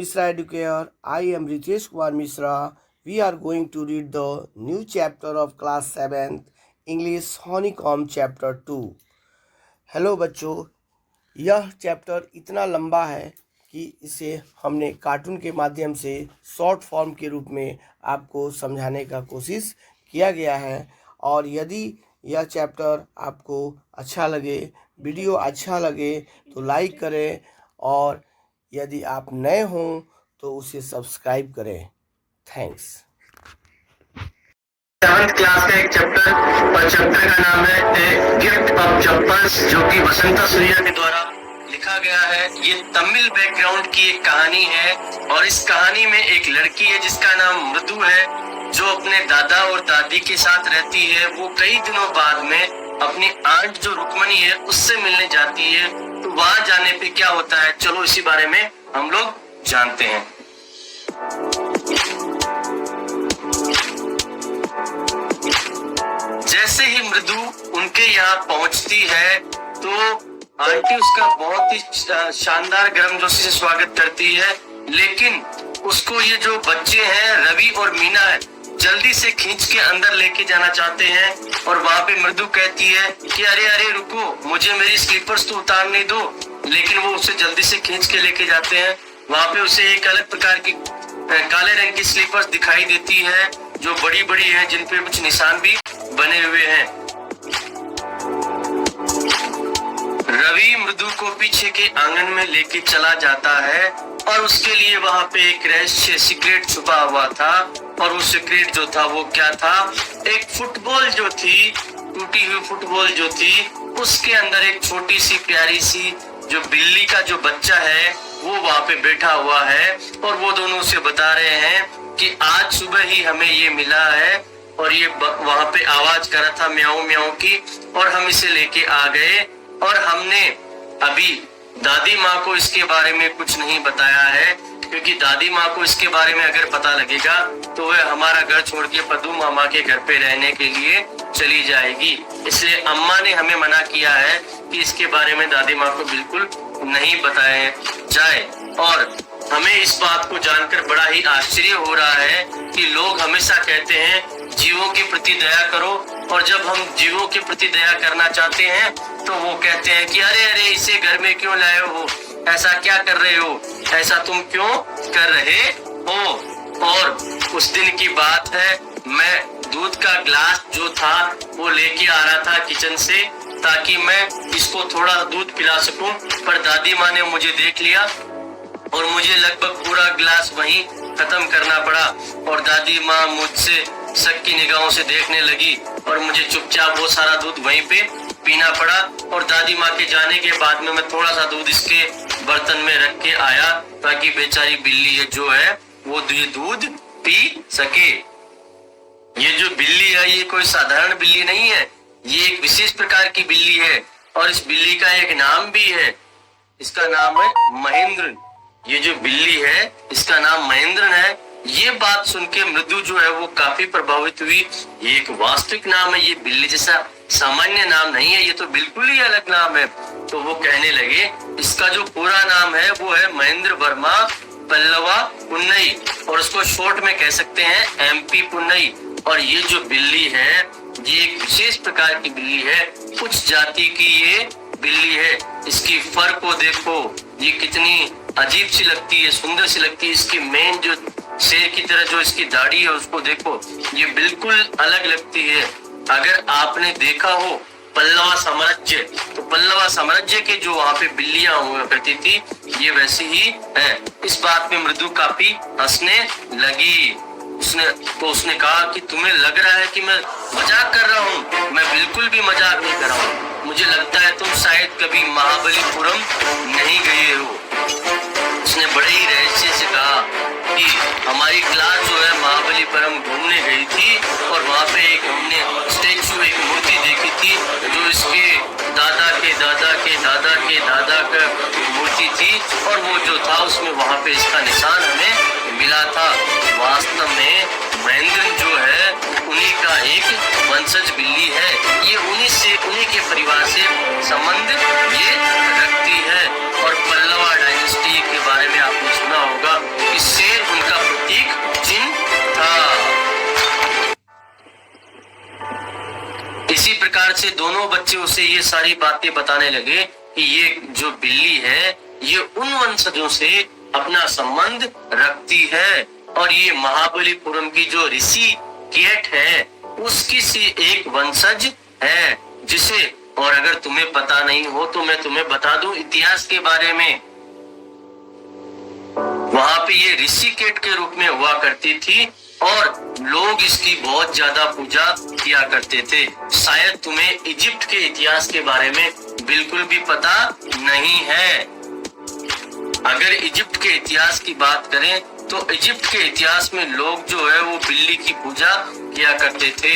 Mishra Educator. I am Ritesh Kumar Mishra. We are going to read the new chapter of class 7th English Honeycomb chapter 2. Hello बच्चों, यह chapter इतना लंबा है कि इसे हमने कार्टून के माध्यम से शॉर्ट फॉर्म के रूप में आपको समझाने का कोशिश किया गया है। और यदि यह चैप्टर आपको अच्छा लगे, वीडियो अच्छा लगे तो लाइक करें, और यदि आप नए हों तो उसे सब्सक्राइब करें। थैंक्स। 7th क्लास का एक चैप्टर और चैप्टर का नाम है ए गिफ्ट ऑफ चप्पल्स, जो कि वसंता सूर्या के द्वारा लिखा गया है। ये तमिल बैकग्राउंड की एक कहानी है और इस कहानी में एक लड़की है जिसका नाम मृदु है, जो अपने दादा और दादी के साथ रहती है। वो कई दिनों बाद में अपनी आंट जो रुक्मणी है उससे मिलने जाती है। तो वहां जाने पे क्या होता है, चलो इसी बारे में हम लोग जानते हैं। जैसे ही मृदु उनके यहाँ पहुंचती है तो आंटी उसका बहुत ही शानदार गर्मजोशी से स्वागत करती है, लेकिन उसको ये जो बच्चे हैं रवि और मीना है जल्दी से खींच के अंदर लेके जाना चाहते हैं। और वहाँ पे मृदु कहती है कि अरे अरे रुको, मुझे मेरी स्लीपर्स तो उतारने दो, लेकिन वो उसे जल्दी से खींच के लेके जाते हैं। वहाँ पे उसे एक अलग प्रकार की काले रंग की स्लीपर्स दिखाई देती है जो बड़ी बड़ी है, जिन पे कुछ निशान भी बने हुए हैं। रवि मृदु को पीछे के आंगन में लेके चला जाता है और उसके लिए वहाँ पे एक रहस्य सीक्रेट छुपा हुआ था। और वो सीक्रेट जो था वो क्या था, एक फुटबॉल जो थी, टूटी हुई फुटबॉल जो थी, उसके अंदर एक छोटी सी प्यारी सी जो बिल्ली का जो बच्चा है वो वहाँ पे बैठा हुआ है। और वो दोनों से बता रहे हैं कि आज सुबह ही हमें ये मिला है और ये वहाँ पे आवाज कर रहा था म्याऊ म्याऊ की, और हम इसे लेके आ गए। और हमने अभी दादी माँ को इसके बारे में कुछ नहीं बताया है, क्योंकि दादी माँ को इसके बारे में अगर पता लगेगा तो वह हमारा घर छोड़ के पद्दू मामा के घर पे रहने के लिए चली जाएगी। इसलिए अम्मा ने हमें मना किया है कि इसके बारे में दादी माँ को बिल्कुल नहीं बताया जाए। और हमें इस बात को जानकर बड़ा ही आश्चर्य हो रहा है कि लोग हमेशा कहते हैं जीवों के प्रति दया करो, और जब हम जीवों के प्रति दया करना चाहते हैं तो वो कहते हैं कि अरे अरे इसे घर में क्यों लाए हो, ऐसा क्या कर रहे हो, ऐसा तुम क्यों कर रहे हो। और उस दिन की बात है, मैं दूध का ग्लास जो था वो लेके आ रहा था किचन से ताकि मैं इसको थोड़ा दूध पिला सकूं, पर दादी माँ ने मुझे देख लिया और मुझे लगभग पूरा ग्लास वहीं खत्म करना पड़ा। और दादी माँ मुझसे शक की निगाहों से देखने लगी और मुझे चुपचाप वो सारा दूध वहीं पे पीना पड़ा। और दादी माँ के जाने के बाद में मैं थोड़ा सा दूध इसके बर्तन में रख के आया ताकि बेचारी बिल्ली है जो है वो ये दूध पी सके। ये जो बिल्ली है ये कोई साधारण बिल्ली नहीं है, ये एक विशेष प्रकार की बिल्ली है और इस बिल्ली का एक नाम भी है, इसका नाम है महेंद्र। ये जो बिल्ली है इसका नाम महेंद्र है। ये बात सुन के मृदु जो है वो काफी प्रभावित हुई। ये एक वास्तविक नाम है, ये बिल्ली जैसा सामान्य नाम नहीं है, ये तो बिल्कुल ही अलग नाम है। तो वो कहने लगे इसका जो पूरा नाम है वो है महेंद्र वर्मा पल्लवा पुन्नई, और उसको शॉर्ट में कह सकते हैं एमपी पुन्नई। और ये जो बिल्ली है ये एक विशेष प्रकार की बिल्ली है, उच्च जाति की ये बिल्ली है। इसकी फर को देखो, ये कितनी अजीब सी लगती है, सुंदर सी लगती है। इसकी मेन जो शेर की तरह जो इसकी दाढ़ी है उसको देखो, ये बिल्कुल अलग लगती है। अगर आपने देखा हो पल्लवा साम्राज्य, तो पल्लवा साम्राज्य के जो वहाँ पे बिल्लियां हुआ करती थी ये वैसी ही है। इस बात में मृदु काफी हंसने लगी। उसने कहा कि तुम्हें लग रहा है कि मैं मजाक कर रहा हूँ, मैं बिल्कुल भी मजाक नहीं कर रहा हूँ। मुझे लगता है तुम शायद कभी महाबलीपुरम नहीं गए हो। उसने बड़े ही रहस्य से कहा कि हमारी क्लास जो है महाबलीपुरम घूमने गई थी और वहाँ पे एक हमने स्टैचू, एक मूर्ति देखी थी जो इसके दादा के दादा के दादा के दादा का मूर्ति थी, और वो जो था उसमें वहाँ पे इसका निशान हमें मिला था। वास्तव में महेंद्र जो है उन्हीं का एक वंशज बिल्ली है, ये उन्हीं के परिवार से संबंध ये रखती है। और पल्लवा डायनेस्टी के बारे में आपने सुना होगा, से दोनों बच्चे उसे ये सारी बातें बताने लगे कि ये जो बिल्ली है ये उन वंशजों से अपना संबंध रखती है और ये महाबलीपुरम की जो ऋषि केट है उसकी सी एक वंशज है जिसे, और अगर तुम्हें पता नहीं हो तो मैं तुम्हें बता दूं इतिहास के बारे में। वहां पे ये ऋषिकेट के रूप में हुआ करती थी और लोग इसकी बहुत ज्यादा पूजा किया करते थे। शायद तुम्हें इजिप्ट के इतिहास के बारे में बिल्कुल भी पता नहीं है। अगर इजिप्ट के इतिहास की बात करें तो इजिप्ट के इतिहास में लोग जो है वो बिल्ली की पूजा किया करते थे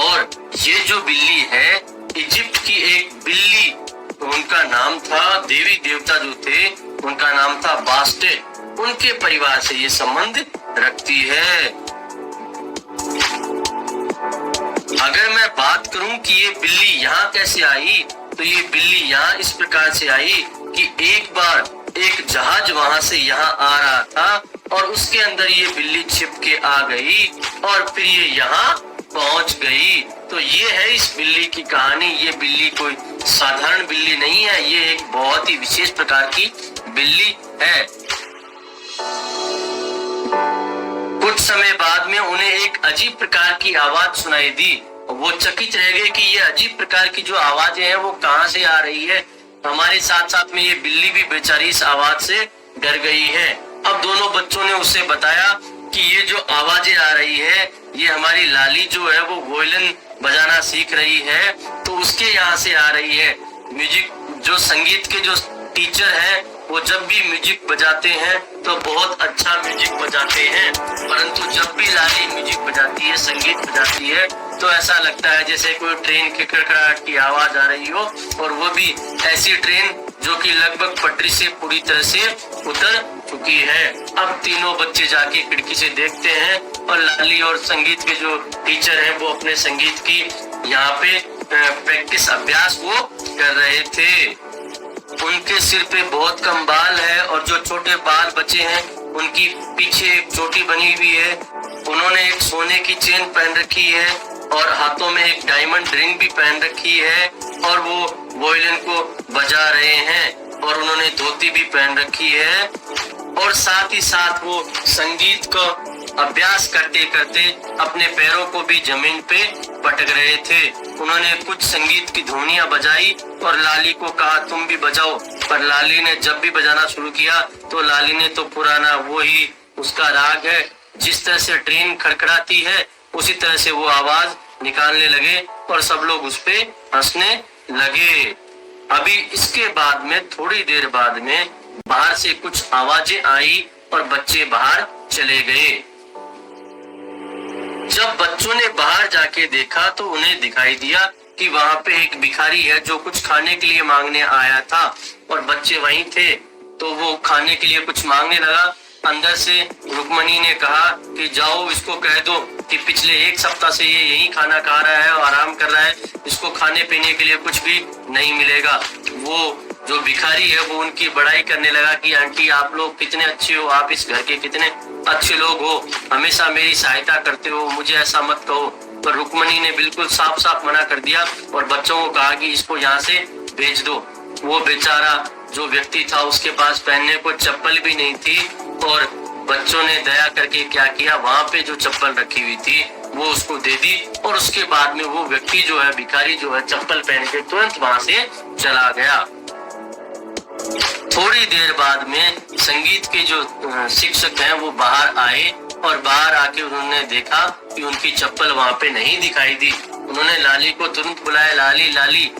और ये जो बिल्ली है इजिप्ट की एक बिल्ली, उनका नाम था, देवी देवता जो थे उनका नाम था बास्टेट, उनके परिवार से ये संबंध रखती है। अगर मैं बात करूं कि ये बिल्ली यहाँ कैसे आई, तो ये बिल्ली यहाँ इस प्रकार से आई कि एक बार एक जहाज वहां से यहाँ आ रहा था और उसके अंदर ये बिल्ली छिप के आ गई और फिर ये यहाँ पहुंच गई। तो ये है इस बिल्ली की कहानी। ये बिल्ली कोई साधारण बिल्ली नहीं है, ये एक बहुत ही विशेष प्रकार की बिल्ली है। कुछ समय बाद में उन्हें एक अजीब प्रकार की आवाज सुनाई दी। वो चकित रह गए कि ये अजीब प्रकार की जो आवाजें हैं वो कहाँ से आ रही है। हमारे साथ साथ में ये बिल्ली भी बेचारी इस आवाज से डर गई है। अब दोनों बच्चों ने उसे बताया कि ये जो आवाजें आ रही है ये हमारी लाली जो है वो वोयलिन बजाना सीख रही है, तो उसके यहाँ से आ रही है। म्यूजिक जो संगीत के जो टीचर हैं वो जब भी म्यूजिक बजाते हैं तो बहुत अच्छा म्यूजिक बजाते हैं, परंतु जब भी लाली म्यूजिक बजाती है, संगीत बजाती है, तो ऐसा लगता है जैसे कोई ट्रेन के खड़खड़ाहट की आवाज आ रही हो, और वो भी ऐसी ट्रेन जो कि लगभग पटरी से पूरी तरह से उतर चुकी है। अब तीनों बच्चे जाके खिड़की से देखते हैं और लाली और संगीत के जो टीचर हैं वो अपने संगीत की यहाँ पे प्रैक्टिस अभ्यास वो कर रहे थे। उनके सिर पे बहुत कम बाल है और जो छोटे बाल बचे हैं उनकी पीछे एक चोटी बनी हुई है। उन्होंने एक सोने की चेन पहन रखी है और हाथों में एक डायमंड रिंग भी पहन रखी है और वो वोयलिन को बजा रहे हैं और उन्होंने धोती भी पहन रखी है और साथ ही साथ वो संगीत को अभ्यास करते करते अपने पैरों को भी जमीन पे पटक रहे थे। उन्होंने कुछ संगीत की ध्वनियां बजाई और लाली को कहा तुम भी बजाओ, पर लाली ने जब भी बजाना शुरू किया तो लाली ने तो पुराना वो ही उसका राग है, जिस तरह से ट्रेन खड़खड़ाती है उसी तरह से वो आवाज निकालने लगे और सब लोग उस पे हंसने लगे। अभी इसके बाद में थोड़ी देर बाद में बाहर से कुछ आवाजें आई और बच्चे बाहर चले गए। जब बच्चों ने बाहर जाके देखा तो उन्हें दिखाई दिया कि वहाँ पे एक भिखारी है जो कुछ खाने के लिए मांगने आया था और बच्चे वहीं थे, तो वो खाने के लिए कुछ मांगने लगा। अंदर से रुक्मणी ने कहा कि जाओ इसको कह दो कि पिछले एक सप्ताह से ये यही खाना खा रहा है और आराम कर रहा है, इसको खाने पीने के लिए कुछ भी नहीं मिलेगा। वो जो भिखारी है वो उनकी बड़ाई करने लगा कि आंटी आप लोग कितने अच्छे हो, आप इस घर के कितने अच्छे लोग हो, हमेशा मेरी सहायता करते हो, मुझे ऐसा मत कहो। पर रुक्मणी ने बिल्कुल साफ साफ मना कर दिया और बच्चों को कहा कि इसको यहाँ से भेज दो। वो बेचारा जो व्यक्ति था उसके पास पहनने को चप्पल भी नहीं थी और बच्चों ने दया करके क्या किया, वहाँ पे जो चप्पल रखी हुई थी वो उसको दे दी और उसके बाद में वो व्यक्ति जो है भिखारी जो है चप्पल पहन के तुरंत वहाँ से चला गया। थोड़ी देर बाद में संगीत के जो शिक्षक हैं वो बाहर आए और बाहर आके उन्होंने देखा कि उनकी चप्पल वहाँ पे नहीं दिखाई दी। उन्होंने लाली को तुरंत बुलाया, लाली लाली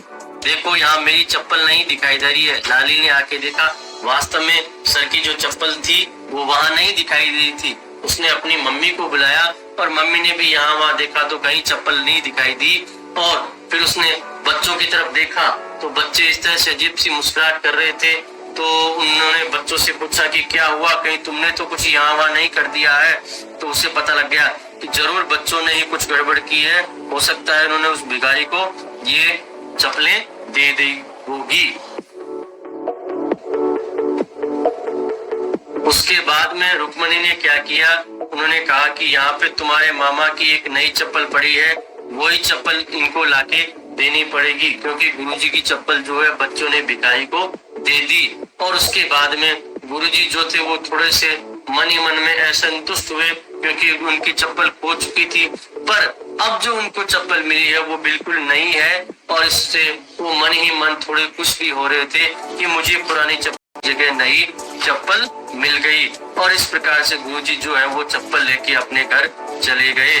देखो यहाँ मेरी चप्पल नहीं दिखाई दे रही है। लाली ने आके देखा, वास्तव में सर की जो चप्पल थी वो वहाँ नहीं दिखाई दे रही थी। उसने अपनी मम्मी को बुलाया और मम्मी ने भी यहाँ वहाँ देखा तो कहीं चप्पल नहीं दिखाई दी और फिर उसने बच्चों की तरफ देखा तो बच्चे इस तरह से अजीब सी मुस्कुराहट कर रहे थे। तो उन्होंने बच्चों से पूछा कि क्या हुआ, कहीं तुमने तो कुछ यहाँ वहाँ नहीं कर दिया है। तो उसे पता लग गया कि जरूर बच्चों ने ही कुछ गड़बड़ की है, हो सकता है उन्होंने उस भिखारी को ये चप्पलें दे दी होगी। उसके बाद में रुक्मणी ने क्या किया, उन्होंने कहा कि यहाँ पे तुम्हारे मामा की एक नई चप्पल पड़ी है, वही चप्पल इनको लाके देनी पड़ेगी, क्योंकि गुरुजी की चप्पल जो है बच्चों ने भिखारी को दे दी। और उसके बाद में गुरुजी जो थे वो थोड़े से मन ही मन में असंतुष्ट हुए, क्योंकि उनकी चप्पल खो चुकी थी। पर अब जो उनको चप्पल मिली है वो बिल्कुल नई है, और इससे वो मन ही मन थोड़े खुश भी हो रहे थे कि मुझे पुरानी चप्पल की जगह नई चप्पल मिल गई। और इस प्रकार से गुरुजी जो है वो चप्पल लेके अपने घर चले गए।